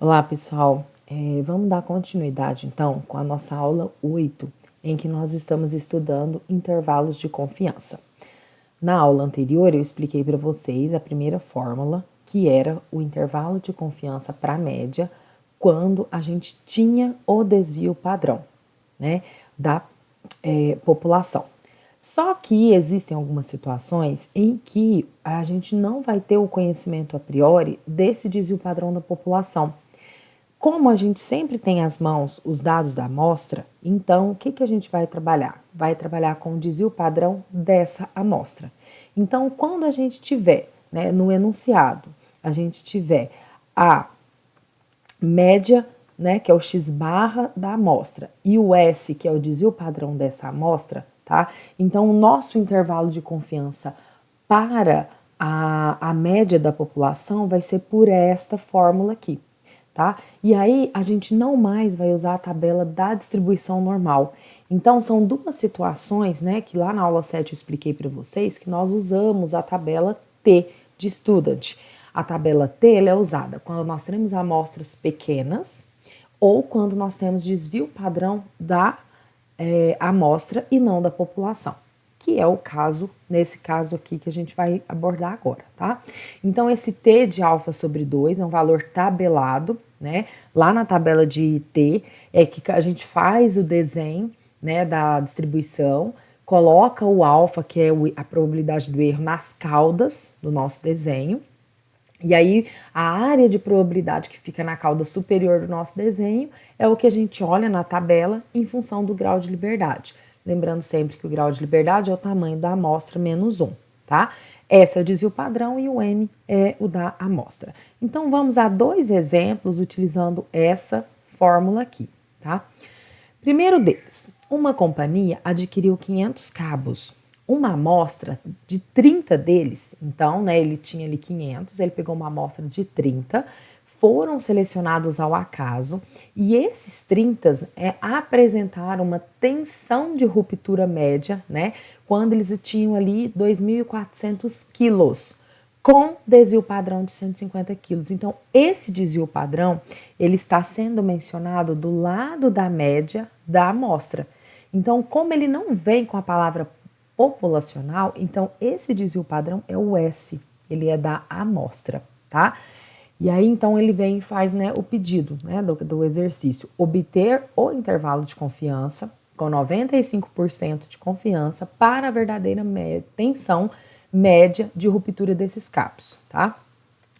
Olá, pessoal. Vamos dar continuidade, então, com a nossa aula 8, em que nós estamos estudando intervalos de confiança. Na aula anterior, eu expliquei para vocês a primeira fórmula, que era o intervalo de confiança para a média, quando a gente tinha o desvio padrão, né, da população. Só que existem algumas situações em que a gente não vai ter o conhecimento a priori desse desvio padrão da população. Como a gente sempre tem às mãos os dados da amostra, então o que a gente vai trabalhar? Vai trabalhar com o desvio padrão dessa amostra. Então, quando a gente tiver, né, no enunciado, a gente tiver a média, né, que é o x barra da amostra, e o S, que é o desvio padrão dessa amostra, tá? Então, o nosso intervalo de confiança para a média da população vai ser por esta fórmula aqui, tá? E aí a gente não mais vai usar a tabela da distribuição normal. Então são duas situações, né, que lá na aula 7 eu expliquei para vocês que nós usamos a tabela T de student. A tabela T ela é usada quando nós temos amostras pequenas ou quando nós temos desvio padrão da amostra e não da população, que é o caso, nesse caso aqui que a gente vai abordar agora, tá? Então, esse T de alfa sobre 2 é um valor tabelado, né? Lá na tabela de T é que a gente faz o desenho, né, da distribuição, coloca o alfa, que é a probabilidade do erro, nas caudas do nosso desenho. E aí, a área de probabilidade que fica na cauda superior do nosso desenho é o que a gente olha na tabela em função do grau de liberdade. Lembrando sempre que o grau de liberdade é o tamanho da amostra menos 1, tá? S é o desvio padrão e o N é o da amostra. Então, vamos a dois exemplos utilizando essa fórmula aqui, tá? Primeiro deles, uma companhia adquiriu 500 cabos, uma amostra de 30 deles, então, né, ele tinha ali 500, ele pegou uma amostra de 30, foram selecionados ao acaso e esses 30 apresentaram uma tensão de ruptura média, né, quando eles tinham ali 2.400 quilos, com desvio padrão de 150 quilos. Então, esse desvio padrão, ele está sendo mencionado do lado da média da amostra. Então, como ele não vem com a palavra populacional, então esse desvio padrão é o S, ele é da amostra, tá? E aí, então, ele vem e faz, né, o pedido, né, do exercício, obter o intervalo de confiança com 95% de confiança para a verdadeira tensão média de ruptura desses cabos, tá?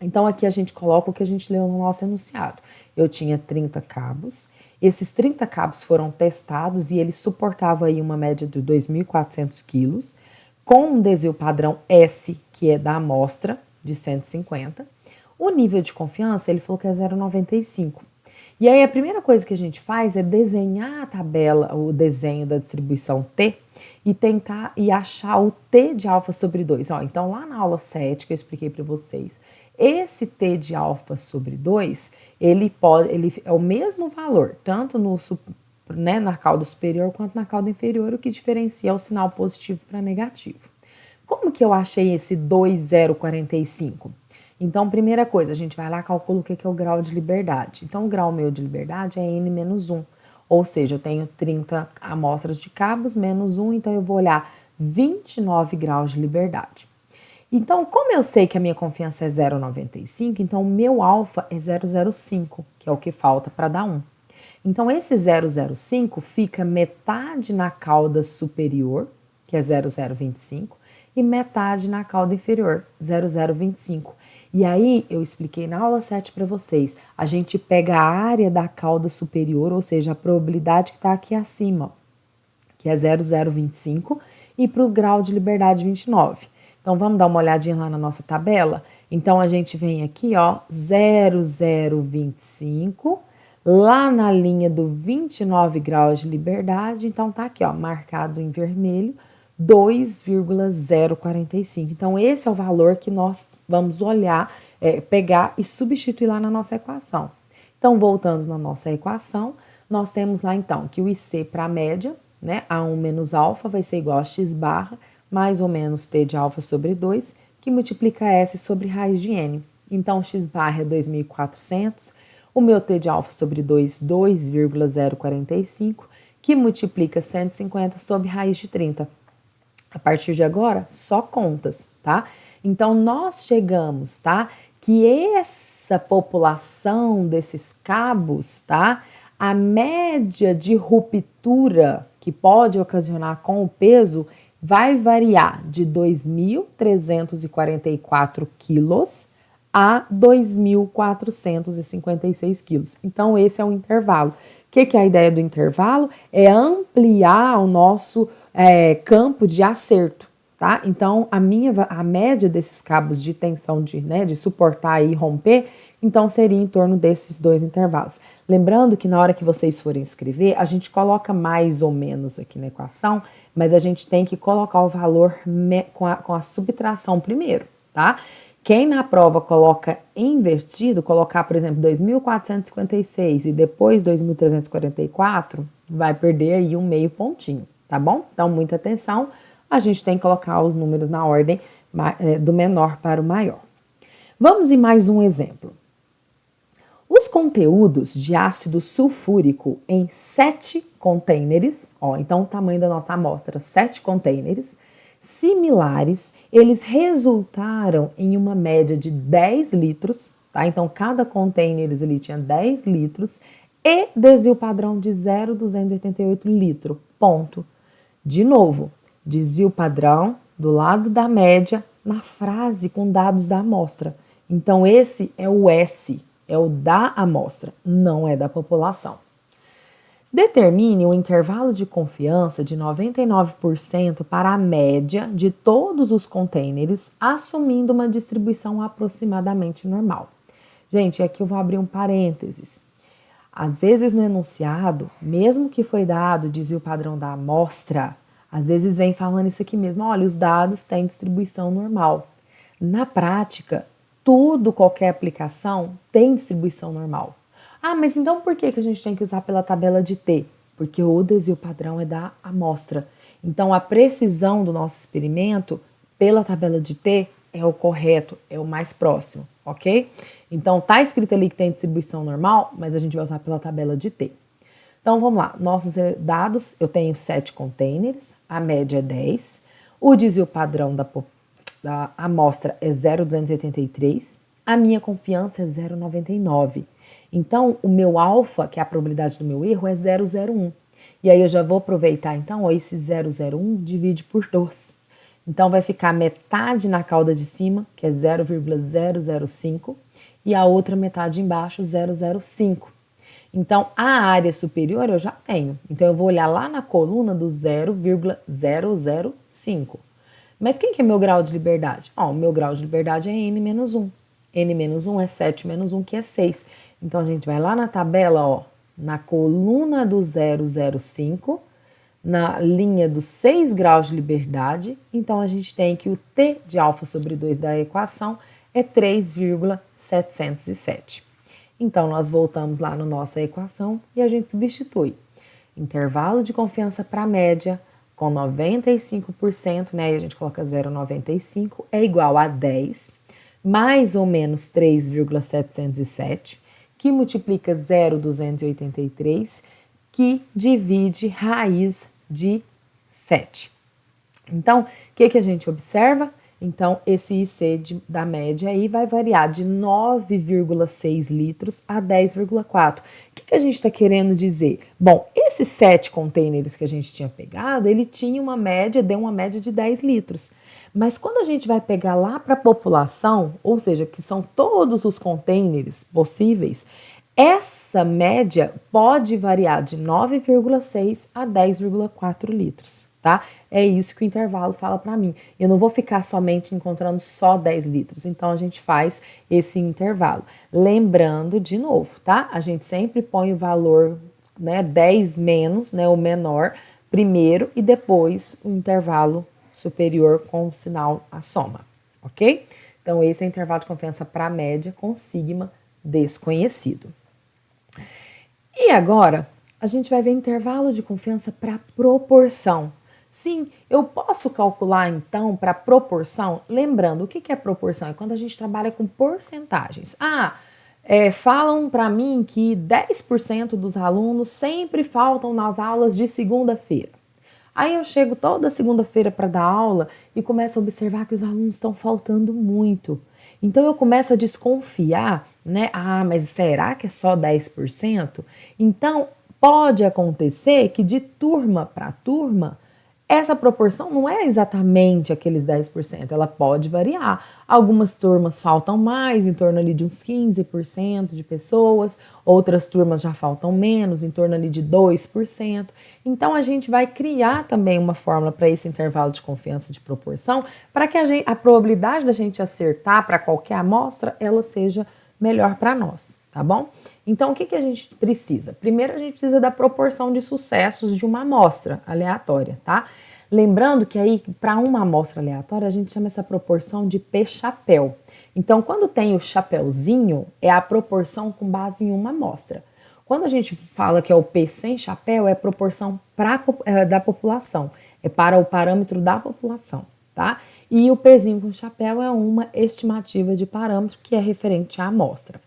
Então, aqui a gente coloca o que a gente leu no nosso enunciado. Eu tinha 30 cabos, esses 30 cabos foram testados e eles suportavam aí uma média de 2.400 quilos, com um desvio padrão S, que é da amostra, de 150. O nível de confiança, ele falou que é 0,95. E aí a primeira coisa que a gente faz é desenhar a tabela, o desenho da distribuição T e tentar e achar o T de alfa sobre 2. Ó, então lá na aula 7 que eu expliquei para vocês, esse T de alfa sobre 2, ele é o mesmo valor, tanto no, né, na cauda superior quanto na cauda inferior, o que diferencia é o sinal positivo para negativo. Como que eu achei esse 2,045? Então, primeira coisa, a gente vai lá e calcula o que é o grau de liberdade. Então, o grau meu de liberdade é N menos 1. Ou seja, eu tenho 30 amostras de cabos menos 1, então eu vou olhar 29 graus de liberdade. Então, como eu sei que a minha confiança é 0,95, então o meu alfa é 0,05, que é o que falta para dar 1. Então, esse 0,05 fica metade na cauda superior, que é 0,025, e metade na cauda inferior, 0,025. E aí, eu expliquei na aula 7 para vocês, a gente pega a área da cauda superior, ou seja, a probabilidade que está aqui acima, que é 0,025, e para o grau de liberdade 29. Então, vamos dar uma olhadinha lá na nossa tabela? Então, a gente vem aqui, ó, 0,025, lá na linha do 29 graus de liberdade, então tá aqui, ó, marcado em vermelho, 2,045. Então, esse é o valor que nós vamos olhar, pegar e substituir lá na nossa equação. Então, voltando na nossa equação, nós temos lá, então, que o IC para a média, né, A1 menos alfa vai ser igual a x barra, mais ou menos T de alfa sobre 2, que multiplica S sobre raiz de N. Então, x barra é 2.400, O meu T de alfa sobre 2, 2,045, que multiplica 150 sobre raiz de 30. A partir de agora, só contas, tá? Então, nós chegamos, tá? Que essa população desses cabos, tá? A média de ruptura que pode ocasionar com o peso vai variar de 2.344 quilos a 2.456 quilos. Então, esse é o intervalo. O que é a ideia do intervalo? É ampliar o nosso campo de acerto, tá? Então, a média desses cabos de tensão, de suportar e romper, então seria em torno desses dois intervalos. Lembrando que na hora que vocês forem escrever, a gente coloca mais ou menos aqui na equação, mas a gente tem que colocar o valor com a subtração primeiro, tá? Quem na prova coloca invertido, colocar, por exemplo, 2.456 e depois 2.344, vai perder aí um meio pontinho, tá bom? Então, muita atenção, a gente tem que colocar os números na ordem do menor para o maior. Vamos em mais um exemplo. Os conteúdos de ácido sulfúrico em 7 containers, então o tamanho da nossa amostra, 7 containers, similares, eles resultaram em uma média de 10 litros, tá? Então, cada container ele tinha 10 litros e desvio padrão de 0,288 litro, ponto. De novo, desvio padrão do lado da média na frase com dados da amostra. Então, esse é o S, é o da amostra, não é da população. Determine um intervalo de confiança de 99% para a média de todos os containers, assumindo uma distribuição aproximadamente normal. Gente, aqui eu vou abrir um parênteses. Às vezes no enunciado, mesmo que foi dado o desvio padrão da amostra, às vezes vem falando isso aqui mesmo, olha, os dados têm distribuição normal. Na prática, qualquer aplicação tem distribuição normal. Ah, mas então por que a gente tem que usar pela tabela de T? Porque o desvio padrão é da amostra. Então, a precisão do nosso experimento pela tabela de T é o correto, é o mais próximo, ok? Então, tá escrito ali que tem distribuição normal, mas a gente vai usar pela tabela de T. Então, vamos lá. Nossos dados, eu tenho 7 containers, a média é 10, o desvio padrão da amostra é 0,283, a minha confiança é 0,99. Então, o meu alfa, que é a probabilidade do meu erro, é 0,01. E aí eu já vou aproveitar, então, esse 0,01 divide por 2. Então, vai ficar metade na cauda de cima, que é 0,005, e a outra metade embaixo, 0,05. Então, a área superior eu já tenho. Então, eu vou olhar lá na coluna do 0,005. Mas quem que é meu grau de liberdade? O meu grau de liberdade é n-1. n-1 é 7 menos 1, que é 6. Então, a gente vai lá na tabela, na coluna do 0,05, na linha dos 6 graus de liberdade. Então, a gente tem que o T de alfa sobre 2 da equação é 3,707. Então, nós voltamos lá na nossa equação e a gente substitui intervalo de confiança para a média com 95%, né? E a gente coloca 0,95 é igual a 10, mais ou menos 3,707, que multiplica 0,283, que divide raiz de 7. Então, o que a gente observa? Então, esse IC da média aí vai variar de 9,6 litros a 10,4. O que a gente está querendo dizer? Bom, esses 7 containers que a gente tinha pegado, ele tinha uma média, deu uma média de 10 litros. Mas quando a gente vai pegar lá para a população, ou seja, que são todos os containers possíveis, essa média pode variar de 9,6 a 10,4 litros, tá? É isso que o intervalo fala para mim. Eu não vou ficar somente encontrando só 10 litros, então a gente faz esse intervalo. Lembrando, de novo, tá? A gente sempre põe o valor, 10 menos, o menor, primeiro e depois o intervalo superior com o sinal a soma, ok? Então, esse é o intervalo de confiança para a média com sigma desconhecido. E agora, a gente vai ver intervalo de confiança para proporção. Sim, eu posso calcular então para proporção, lembrando, o que é proporção? É quando a gente trabalha com porcentagens. Falam para mim que 10% dos alunos sempre faltam nas aulas de segunda-feira. Aí eu chego toda segunda-feira para dar aula e começo a observar que os alunos estão faltando muito. Então eu começo a desconfiar, né? Ah, mas será que é só 10%? Então pode acontecer que de turma para turma essa proporção não é exatamente aqueles 10%, ela pode variar. Algumas turmas faltam mais, em torno ali de uns 15% de pessoas, outras turmas já faltam menos, em torno ali de 2%. Então a gente vai criar também uma fórmula para esse intervalo de confiança de proporção, para que a probabilidade da gente acertar para qualquer amostra, ela seja melhor para nós, tá bom? Então o que a gente precisa? Primeiro a gente precisa da proporção de sucessos de uma amostra aleatória, tá? Lembrando que aí, para uma amostra aleatória, a gente chama essa proporção de P-chapéu. Então, quando tem o chapéuzinho, é a proporção com base em uma amostra. Quando a gente fala que é o P sem chapéu, é a proporção da população, é para o parâmetro da população, tá? E o Pzinho com chapéu é uma estimativa de parâmetro que é referente à amostra.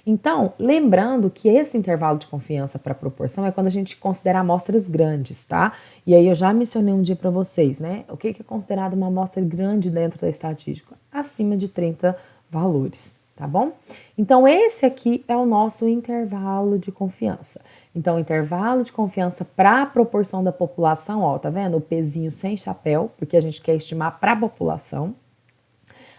Então, lembrando que esse intervalo de confiança para proporção é quando a gente considera amostras grandes, tá? E aí eu já mencionei um dia para vocês, né? O que é considerado uma amostra grande dentro da estatística? Acima de 30 valores, tá bom? Então, esse aqui é o nosso intervalo de confiança. Então, o intervalo de confiança para a proporção da população, ó, tá vendo? O pezinho sem chapéu, porque a gente quer estimar para a população.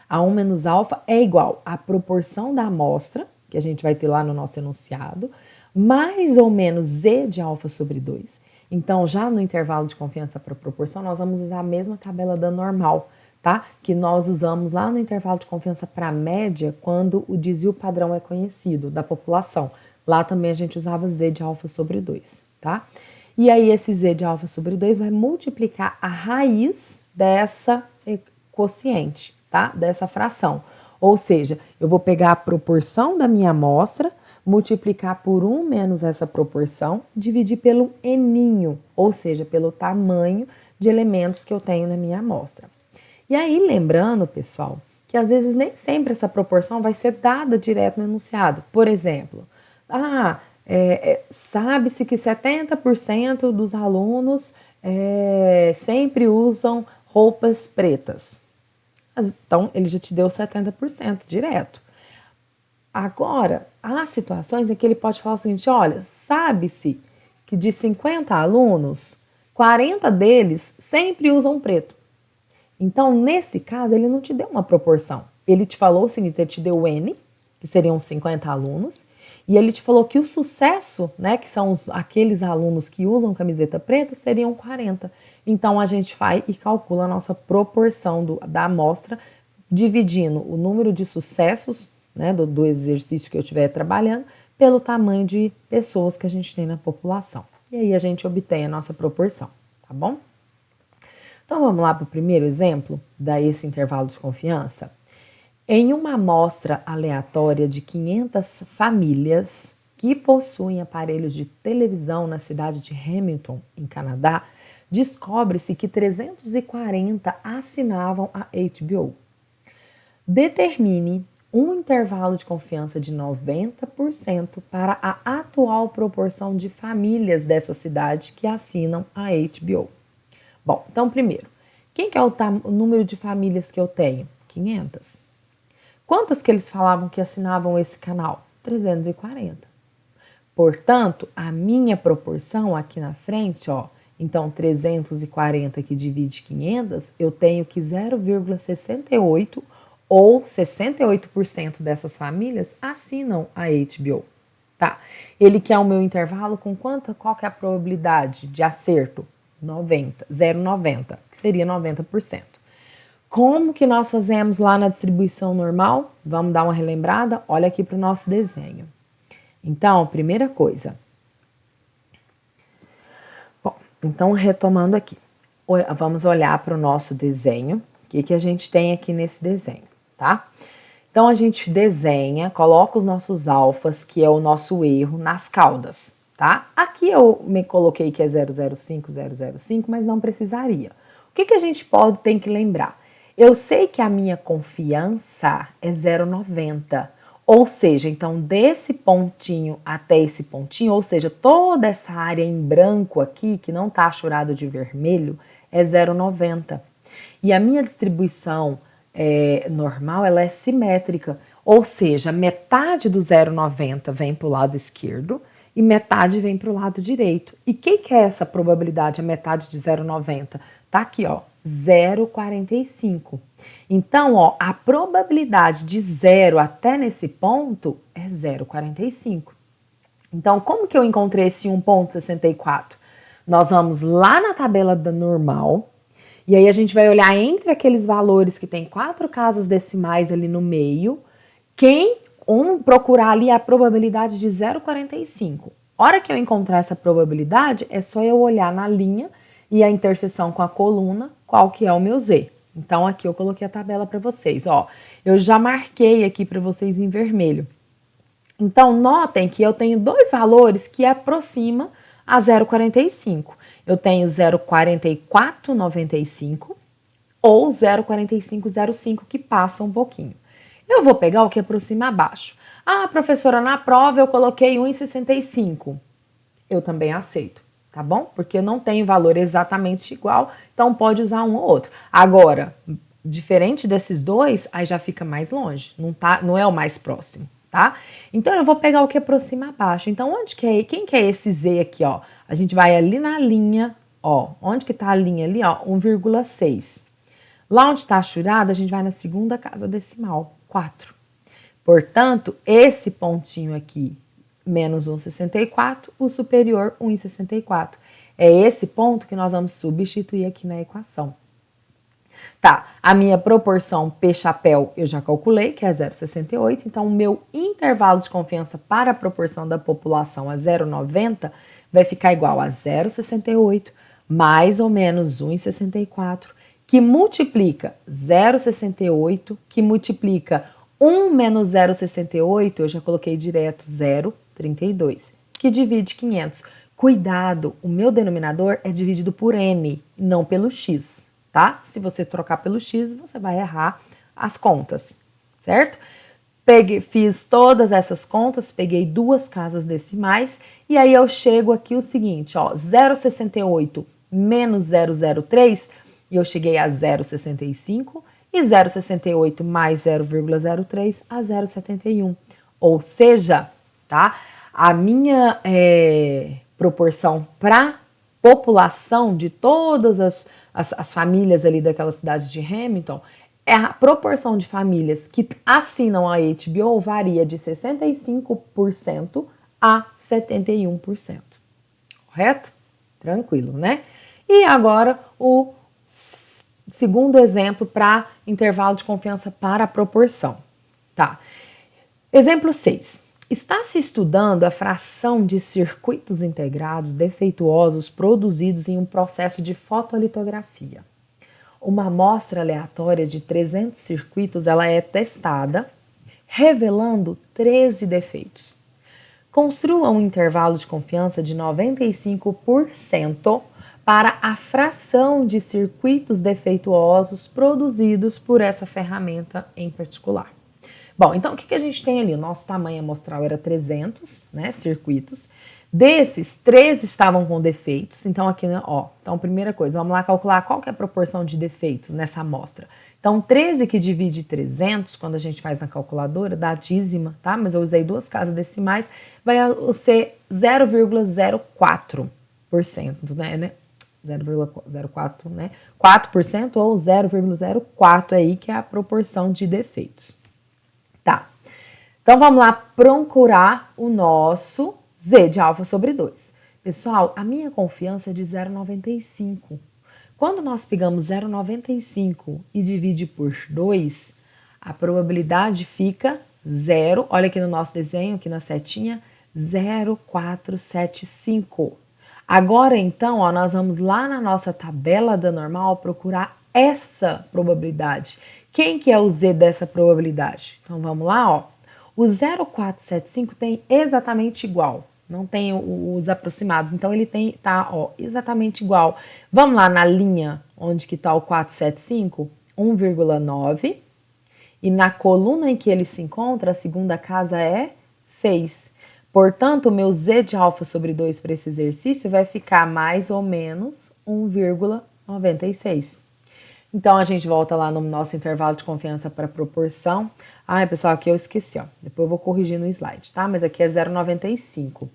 A 1 menos alfa é igual à proporção da amostra, que a gente vai ter lá no nosso enunciado, mais ou menos Z de alfa sobre 2. Então, já no intervalo de confiança para proporção, nós vamos usar a mesma tabela da normal, tá? Que nós usamos lá no intervalo de confiança para média, quando o desvio padrão é conhecido, da população. Lá também a gente usava Z de alfa sobre 2, tá? E aí, esse Z de alfa sobre 2 vai multiplicar a raiz dessa quociente, tá? Dessa fração. Ou seja, eu vou pegar a proporção da minha amostra, multiplicar por 1 menos essa proporção, dividir pelo N, ou seja, pelo tamanho de elementos que eu tenho na minha amostra. E aí, lembrando, pessoal, que às vezes nem sempre essa proporção vai ser dada direto no enunciado. Por exemplo, sabe-se que 70% dos alunos sempre usam roupas pretas. Então, ele já te deu 70% direto. Agora, há situações em que ele pode falar o seguinte, olha, sabe-se que de 50 alunos, 40 deles sempre usam preto. Então, nesse caso, ele não te deu uma proporção. Ele te falou o seguinte, ele te deu o N, que seriam 50 alunos, e ele te falou que o sucesso, né, que são aqueles alunos que usam camiseta preta, seriam 40. Então, a gente vai e calcula a nossa proporção da amostra, dividindo o número de sucessos, né, do exercício que eu estiver trabalhando, pelo tamanho de pessoas que a gente tem na população. E aí a gente obtém a nossa proporção, tá bom? Então, vamos lá para o primeiro exemplo desse intervalo de confiança. Em uma amostra aleatória de 500 famílias que possuem aparelhos de televisão na cidade de Hamilton, em Canadá, descobre-se que 340 assinavam a HBO. Determine um intervalo de confiança de 90% para a atual proporção de famílias dessa cidade que assinam a HBO. Bom, então primeiro, quem que é o número de famílias que eu tenho? 500. Quantas que eles falavam que assinavam esse canal? 340. Portanto, a minha proporção aqui na frente, ó, então 340 que divide 500, eu tenho que 0,68 ou 68% dessas famílias assinam a HBO, tá? Ele quer o meu intervalo com qual que é a probabilidade de acerto? 0,90, que seria 90%. Como que nós fazemos lá na distribuição normal? Vamos dar uma relembrada? Olha aqui para o nosso desenho. Então, primeira coisa. Bom, então retomando aqui. Vamos olhar para o nosso desenho. O que a gente tem aqui nesse desenho, tá? Então, a gente desenha, coloca os nossos alfas, que é o nosso erro, nas caudas, tá? Aqui eu me coloquei que é 005, 005, mas não precisaria. O que a gente tem que lembrar? Eu sei que a minha confiança é 0,90, Ou seja, então desse pontinho até esse pontinho, ou seja, toda essa área em branco aqui, que não está achurado de vermelho, é 0,90. E a minha distribuição normal, ela é simétrica, ou seja, metade do 0,90 vem para o lado esquerdo e metade vem para o lado direito. E quem que é essa probabilidade, a metade de 0,90? Tá aqui, ó, 0,45. Então, ó, a probabilidade de 0 até nesse ponto é 0,45. Então, como que eu encontrei esse 1,64? Nós vamos lá na tabela da normal, e aí a gente vai olhar entre aqueles valores que tem 4 casas decimais ali no meio, procurar ali a probabilidade de 0,45. Hora que eu encontrar essa probabilidade, é só eu olhar na linha e a interseção com a coluna, qual que é o meu Z. Então, aqui eu coloquei a tabela para vocês, ó. Eu já marquei aqui para vocês em vermelho. Então, notem que eu tenho dois valores que aproximam a 0,45. Eu tenho 0,4495 ou 0,4505, que passa um pouquinho. Eu vou pegar o que aproxima abaixo. Ah, professora, na prova eu coloquei 1,65. Eu também aceito, tá bom? Porque eu não tenho valor exatamente igual, então pode usar um ou outro. Agora, diferente desses dois, aí já fica mais longe, não é o mais próximo, tá? Então eu vou pegar o que aproxima abaixo. Então onde que é? Quem que é esse Z aqui, ó? A gente vai ali na linha, ó. Onde que tá a linha ali, ó? 1,6. Lá onde está achurado, a gente vai na segunda casa decimal, 4. Portanto, esse pontinho aqui, menos 1,64, o superior 1,64. É esse ponto que nós vamos substituir aqui na equação. Tá, a minha proporção P-chapéu eu já calculei, que é 0,68, então o meu intervalo de confiança para a proporção da população a 0,90 vai ficar igual a 0,68 mais ou menos 1,64, que multiplica 0,68, que multiplica 1 menos 0,68, eu já coloquei direto 0,32, que divide 500. Cuidado, o meu denominador é dividido por N, não pelo X, tá? Se você trocar pelo X, você vai errar as contas, certo? Fiz todas essas contas, peguei duas casas decimais, e aí eu chego aqui o seguinte, ó, 0,68 menos 0,03, e eu cheguei a 0,65, e 0,68 mais 0,03 a 0,71. Ou seja, tá? A minha proporção para população de todas as famílias ali daquela cidade de Hamilton, a proporção de famílias que assinam a HBO varia de 65% a 71%. Correto? Tranquilo, né? E agora o segundo exemplo para intervalo de confiança para a proporção. Tá. Exemplo 6. Está se estudando a fração de circuitos integrados defeituosos produzidos em um processo de fotolitografia. Uma amostra aleatória de 300 circuitos ela é testada, revelando 13 defeitos. Construa um intervalo de confiança de 95% para a fração de circuitos defeituosos produzidos por essa ferramenta em particular. Bom, então o que a gente tem ali? O nosso tamanho amostral era 300, né, circuitos. Desses, 13 estavam com defeitos. Então aqui, né, ó, então primeira coisa, vamos lá calcular qual que é a proporção de defeitos nessa amostra. Então 13 que divide 300, quando a gente faz na calculadora, dá dízima, tá? Mas eu usei duas casas decimais, vai ser 0,04%, né? 0,04, né? 4% ou 0,04 aí, que é a proporção de defeitos. Tá. Então vamos lá procurar o nosso Z de alfa sobre 2. Pessoal, a minha confiança é de 0,95. Quando nós pegamos 0,95 e divide por 2, a probabilidade fica 0. Olha aqui no nosso desenho, aqui na setinha, 0,475. Agora, então, ó, nós vamos lá na nossa tabela da normal procurar essa probabilidade. Quem que é o Z dessa probabilidade? Então, vamos lá, ó. O 0,475 tem exatamente igual, não tem os aproximados, então ele tá, ó, exatamente igual. Vamos lá na linha onde que tá o 475, 1,9, E na coluna em que ele se encontra, a segunda casa é 6. Portanto, o meu z de alfa sobre 2 para esse exercício vai ficar mais ou menos 1,96. Então, a gente volta lá no nosso intervalo de confiança para proporção. Ai, pessoal, aqui eu esqueci, ó. Depois eu vou corrigir no slide, tá? Mas aqui é 0,95.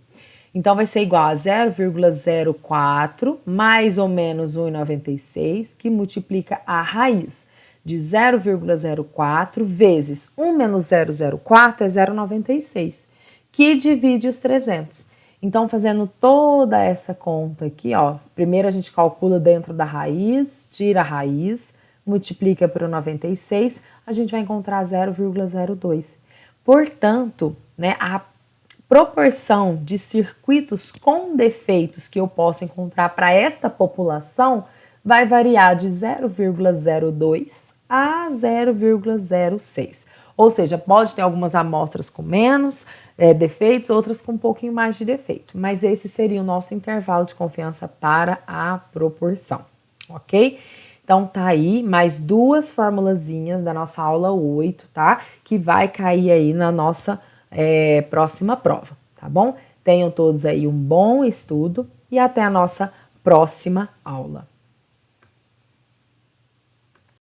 Então, vai ser igual a 0,04 mais ou menos 1,96, que multiplica a raiz de 0,04 vezes 1 menos 0,04 é 0,96, que divide os 300. Então, fazendo toda essa conta aqui, ó, primeiro a gente calcula dentro da raiz, tira a raiz, multiplica por 96, a gente vai encontrar 0,02. Portanto, né, a proporção de circuitos com defeitos que eu posso encontrar para esta população vai variar de 0,02 a 0,06. Ou seja, pode ter algumas amostras com menos defeitos, outras com um pouquinho mais de defeito. Mas esse seria o nosso intervalo de confiança para a proporção, ok? Então tá aí mais duas formulazinhas da nossa aula 8, tá? Que vai cair aí na nossa próxima prova, tá bom? Tenham todos aí um bom estudo e até a nossa próxima aula.